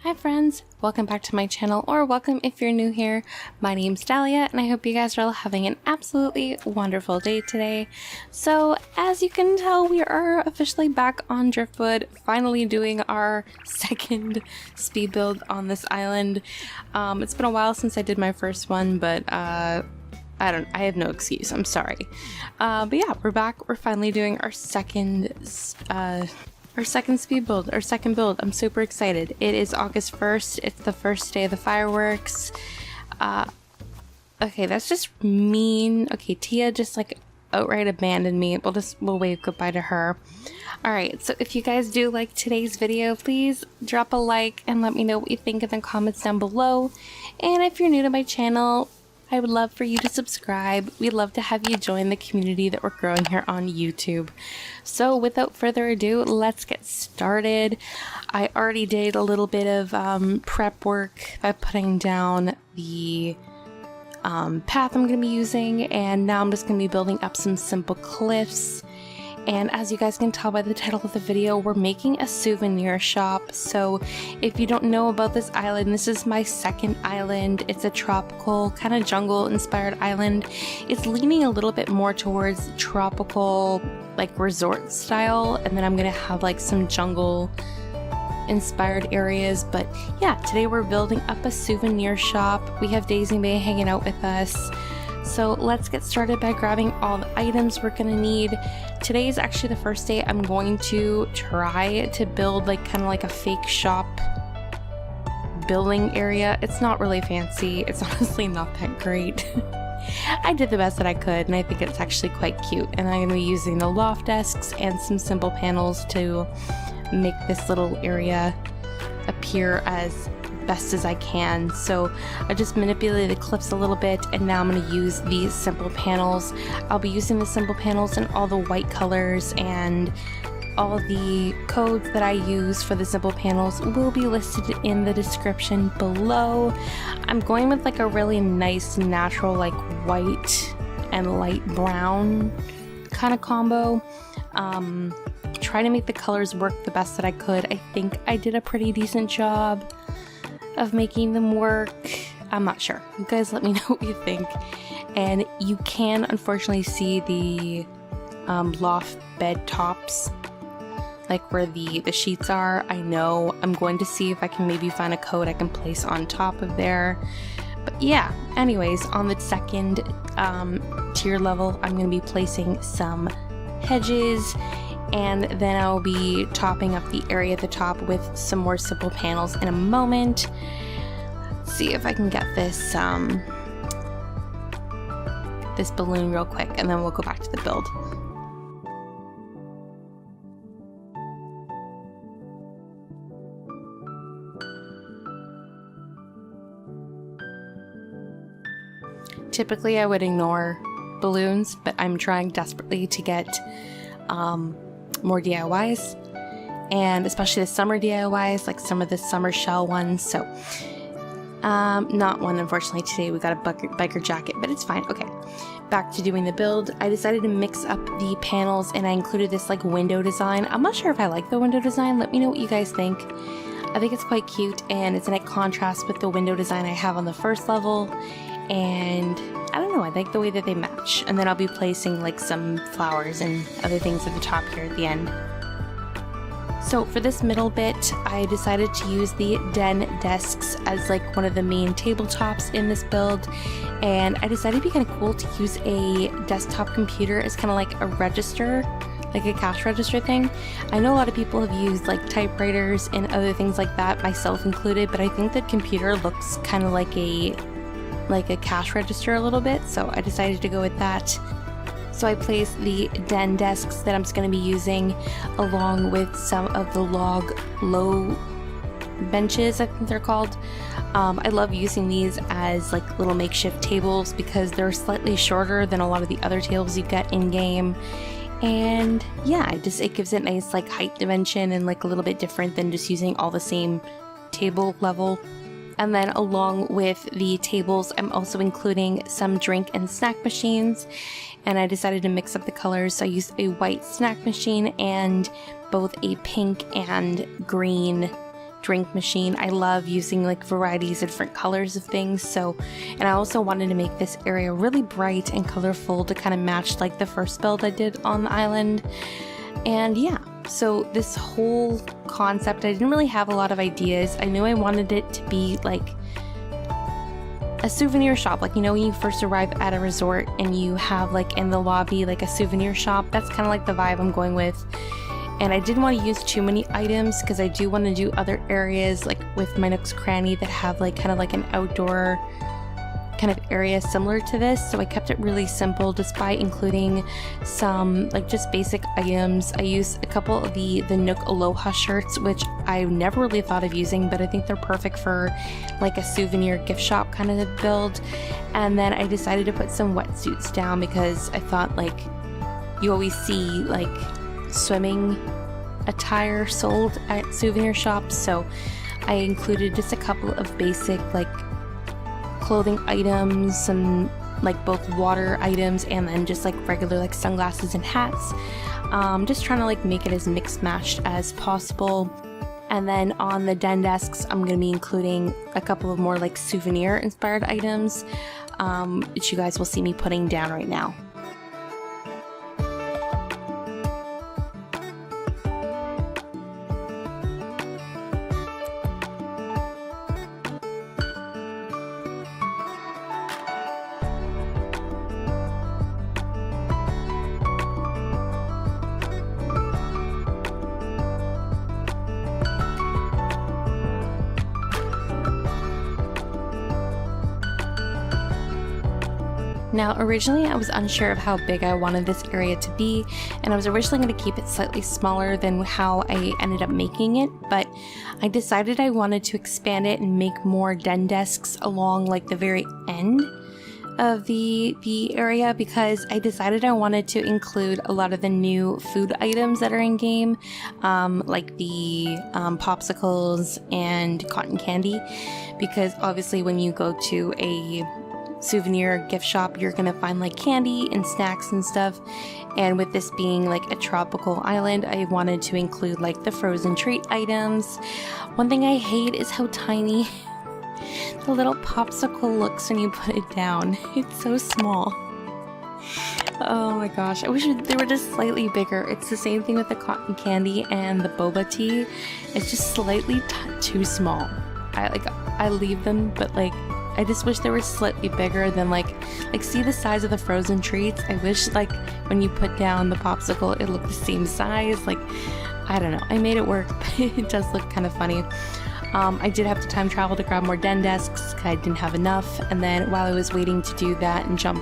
Hi friends, welcome back to my channel, or welcome if you're new here. My name's Dalia and I hope you guys are all having an absolutely wonderful day today. So as you can tell, we are officially back on Driftwood, finally doing our second speed build on this island. It's been a while since I did my first one, but I have no excuse, I'm sorry. But yeah, we're back, we're finally doing our second speed build, our second build. I'm super excited. It is August 1st. It's the first day of the fireworks. Okay, that's just mean. Okay, Tia just like outright abandoned me. We'll wave goodbye to her. Alright, so if you guys do like today's video, please drop a like and let me know what you think in the comments down below. And if you're new to my channel, I would love for you to subscribe. We'd love to have you join the community that we're growing here on YouTube. So without further ado, let's get started. I already did a little bit of prep work by putting down the path I'm going to be using, and now I'm just going to be building up some simple cliffs. And as you guys can tell by the title of the video, we're making a souvenir shop. So if you don't know about this island, this is my second island. It's a tropical, kind of jungle inspired island. It's leaning a little bit more towards tropical, like resort style. And then I'm gonna have like some jungle inspired areas. But yeah, today we're building up a souvenir shop. We have Daisy May hanging out with us. So let's get started by grabbing all the items we're gonna need. Today is actually the first day I'm going to try to build like kind of like a fake shop building area. It's not really fancy. It's honestly not that great. I did the best that I could and I think it's actually quite cute. And I'm gonna be using the loft desks and some simple panels to make this little area appear as best as I can. So I just manipulated the clips a little bit and now I'm going to use these simple panels. I'll be using the simple panels in all the white colors, and all the codes that I use for the simple panels will be listed in the description below. I'm going with like a really nice natural like white and light brown kind of combo. Try to make the colors work the best that I could. I think I did a pretty decent job of making them work. I'm not sure. You guys let me know what you think. And you can unfortunately see the loft bed tops, like where the sheets are. I know. I'm going to see if I can maybe find a code I can place on top of there. But yeah, anyways, on the second tier level, I'm going to be placing some hedges, and then I'll be topping up the area at the top with some more simple panels in a moment. Let's see if I can get this this balloon real quick, and then we'll go back to the build. Typically I would ignore balloons, but I'm trying desperately to get more DIYs, and especially the summer DIYs, like some of the summer shell ones. So not one, unfortunately. Today we got a biker jacket, but it's fine. Okay, back to doing the build. I decided to mix up the panels and I included this like window design. I'm not sure if I like the window design. Let me know what you guys think. I think it's quite cute and it's in a contrast with the window design I have on the first level, and I don't know, I like the way that they match. And then I'll be placing like some flowers and other things at the top here at the end. So for this middle bit, I decided to use the den desks as like one of the main tabletops in this build. And I decided it'd be kind of cool to use a desktop computer as kind of like a register, like a cash register thing. I know a lot of people have used like typewriters and other things like that, myself included, but I think the computer looks kind of like a cash register a little bit, so I decided to go with that. So I placed the den desks that I'm just going to be using along with some of the log low benches, I think they're called. I love using these as like little makeshift tables because they're slightly shorter than a lot of the other tables you get in game. And yeah, it gives it nice like height dimension and like a little bit different than just using all the same table level. And then along with the tables, I'm also including some drink and snack machines. And I decided to mix up the colors, so I used a white snack machine and both a pink and green drink machine. I love using like varieties of different colors of things. So, and I also wanted to make this area really bright and colorful to kind of match like the first build I did on the island. And yeah, so this whole concept, I didn't really have a lot of ideas. I knew I wanted it to be like a souvenir shop, like, you know, when you first arrive at a resort and you have like in the lobby like a souvenir shop. That's kind of like the vibe I'm going with. And I didn't want to use too many items because I do want to do other areas like with my Nook's Cranny that have like kind of like an outdoor kind of area similar to this. So I kept it really simple just by including some like just basic items. I used a couple of the Nook Aloha shirts, which I never really thought of using, but I think they're perfect for like a souvenir gift shop kind of build. And then I decided to put some wetsuits down because I thought like you always see like swimming attire sold at souvenir shops, so I included just a couple of basic like clothing items and like both water items and then just like regular like sunglasses and hats. Just trying to like make it as mixed matched as possible. And then on the den desks, I'm going to be including a couple of more like souvenir inspired items, which you guys will see me putting down right now. Now, originally I was unsure of how big I wanted this area to be, and I was originally going to keep it slightly smaller than how I ended up making it, but I decided I wanted to expand it and make more den desks along like the very end of the area, because I decided I wanted to include a lot of the new food items that are in game, like the popsicles and cotton candy, because obviously when you go to a souvenir gift shop, you're gonna find like candy and snacks and stuff, and with this being like a tropical island, I wanted to include like the frozen treat items. One thing I hate is how tiny the little popsicle looks when you put it down. It's so small. Oh my gosh, I wish they were just slightly bigger. It's the same thing with the cotton candy and the boba tea. It's just slightly too small. I leave them, but like I just wish they were slightly bigger than like see the size of the frozen treats. I wish like when you put down the popsicle it looked the same size. Like, I don't know, I made it work, but it does look kind of funny. I did have to time travel to grab more den desks because I didn't have enough, and then while I was waiting to do that and jump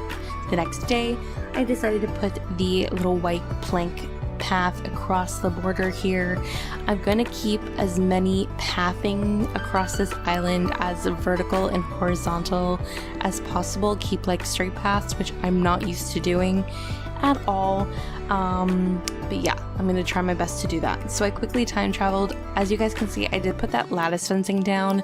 the next day, I decided to put the little white plank path across the border here. I'm going to keep as many pathing across this island as vertical and horizontal as possible. Keep like straight paths, which I'm not used to doing at all. But yeah, I'm going to try my best to do that. So I quickly time traveled. As you guys can see, I did put that lattice fencing down.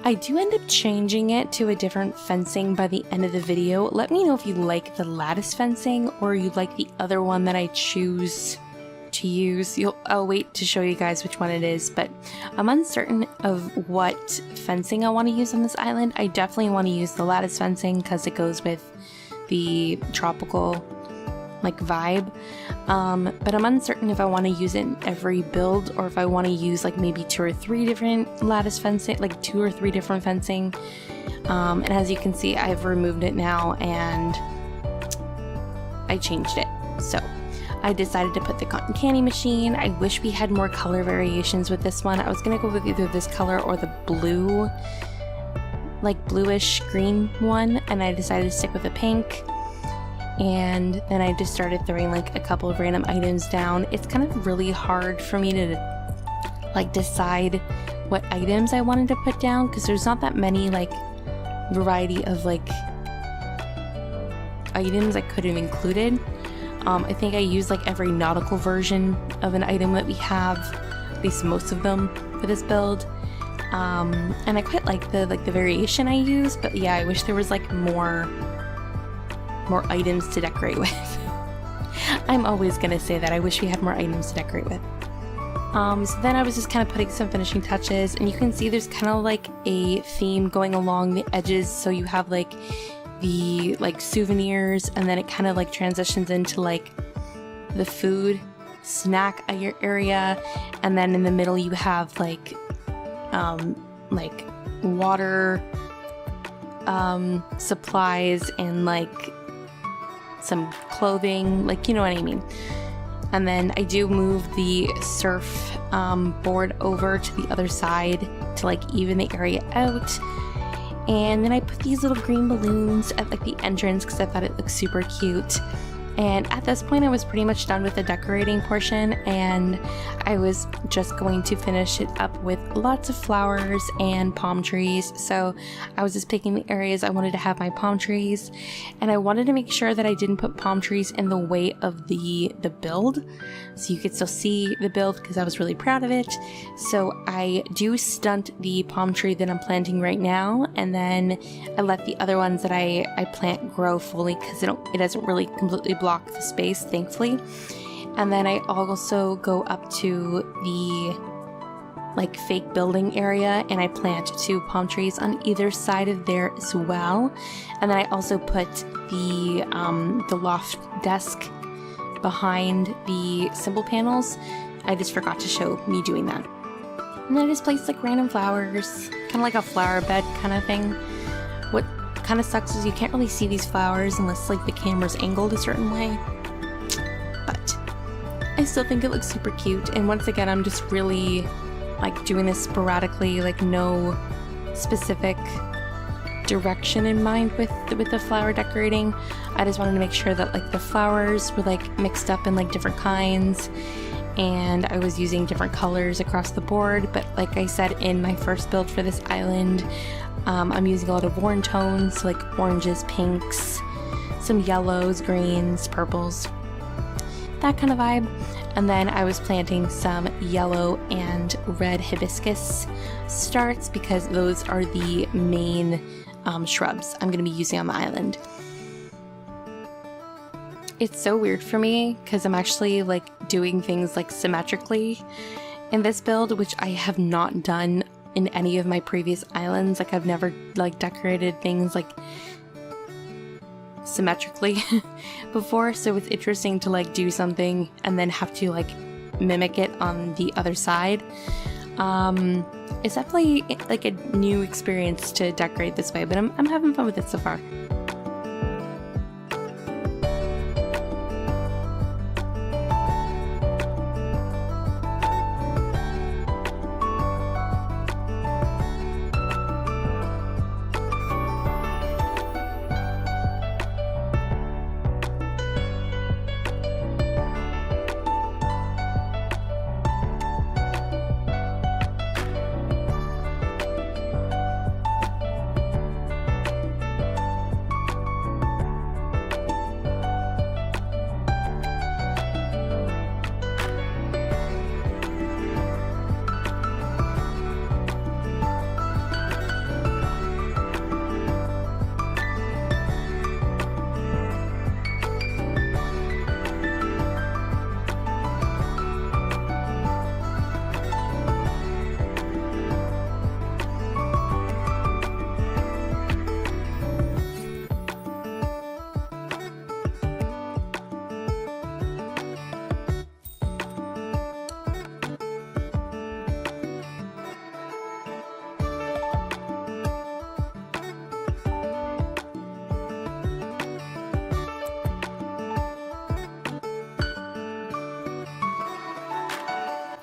I do end up changing it to a different fencing by the end of the video. Let me know if you like the lattice fencing or you like the other one that I choose to use. I'll wait to show you guys which one it is, but I'm uncertain of what fencing I want to use on this island. I definitely want to use the lattice fencing because it goes with the tropical like vibe, but I'm uncertain if I want to use it in every build or if I want to use like maybe 2 or 3 different lattice fencing, like 2 or 3 different fencing. And as you can see, I've removed it now and I changed it. So I decided to put the cotton candy machine. I wish we had more color variations with this one. I was gonna go with either this color or the blue, like bluish green one, and I decided to stick with the pink. And then I just started throwing like a couple of random items down. It's kind of really hard for me to like decide what items I wanted to put down because there's not that many like variety of like items I could have included. I think I used like every nautical version of an item that we have, at least most of them for this build. And I quite like the variation I use, but yeah, I wish there was like more items to decorate with. I'm always gonna say that. I wish we had more items to decorate with. So then I was just kind of putting some finishing touches, and you can see there's kind of like a theme going along the edges. So you have like the souvenirs, and then it kind of like transitions into like the food snack area, and then in the middle you have like water supplies and like some clothing, like, you know what I mean. And then I do move the surf board over to the other side to like even the area out. And then I put these little green balloons at like the entrance because I thought it looked super cute. And at this point I was pretty much done with the decorating portion, and I was just going to finish it up with lots of flowers and palm trees. So I was just picking the areas I wanted to have my palm trees, and I wanted to make sure that I didn't put palm trees in the way of the build, so you could still see the build because I was really proud of it. So I do stunt the palm tree that I'm planting right now, and then I let the other ones that I plant grow fully because it doesn't really completely block the space, thankfully. And then I also go up to the like fake building area, and I plant 2 palm trees on either side of there as well. And then I also put the loft desk behind the symbol panels. I just forgot to show me doing that. And then I just placed like random flowers, kind of like a flower bed kind of thing. What kind of sucks is you can't really see these flowers unless like the camera's angled a certain way, but I still think it looks super cute. And once again, I'm just really like doing this sporadically, like no specific direction in mind with the flower decorating. I just wanted to make sure that like the flowers were like mixed up in like different kinds, and I was using different colors across the board. But like I said in my first build for this island, I'm using a lot of warm tones, like oranges, pinks, some yellows, greens, purples, that kind of vibe. And then I was planting some yellow and red hibiscus starts because those are the main shrubs I'm going to be using on the island. It's so weird for me because I'm actually like doing things like symmetrically in this build, which I have not done in any of my previous islands. Like I've never like decorated things like symmetrically before, so it's interesting to like do something and then have to like mimic it on the other side. It's definitely like a new experience to decorate this way, but I'm having fun with it so far.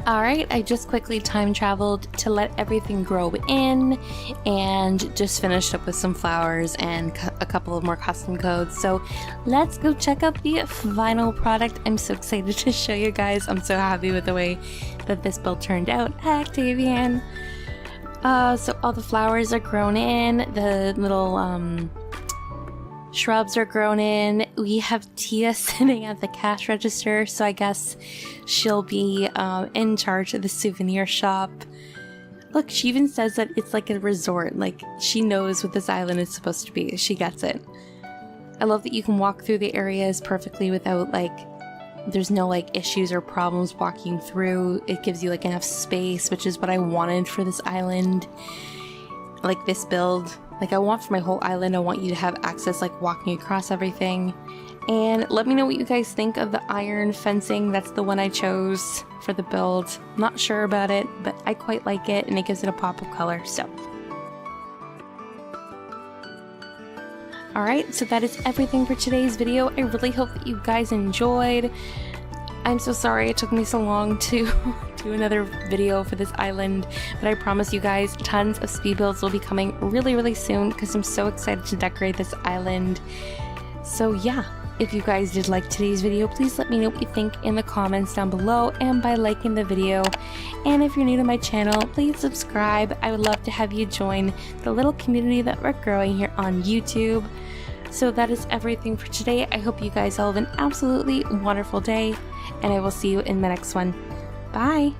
Alright, I just quickly time traveled to let everything grow in and just finished up with some flowers and a couple of more custom codes. So let's go check out the final product. I'm so excited to show you guys. I'm so happy with the way that this build turned out. Octavian. So all the flowers are grown in, the little shrubs are grown in. We have Tia sitting at the cash register, so I guess she'll be in charge of the souvenir shop. Look, she even says that it's like a resort. Like, she knows what this island is supposed to be. She gets it. I love that you can walk through the areas perfectly without like there's no like issues or problems walking through. It gives you like enough space, which is what I wanted for this island. Like this build, like I want for my whole island, I want you to have access like walking across everything. And let me know what you guys think of the iron fencing. That's the one I chose for the build. Not sure about it, but I quite like it and it gives it a pop of color, so. Alright, so that is everything for today's video. I really hope that you guys enjoyed. I'm so sorry it took me so long to do another video for this island, but I promise you guys tons of speed builds will be coming really soon because I'm so excited to decorate this island. So yeah, if you guys did like today's video, please let me know what you think in the comments down below and by liking the video. And if you're new to my channel, please subscribe. I would love to have you join the little community that we're growing here on YouTube. So that is everything for today. I hope you guys all have an absolutely wonderful day, and I will see you in the next one. Bye!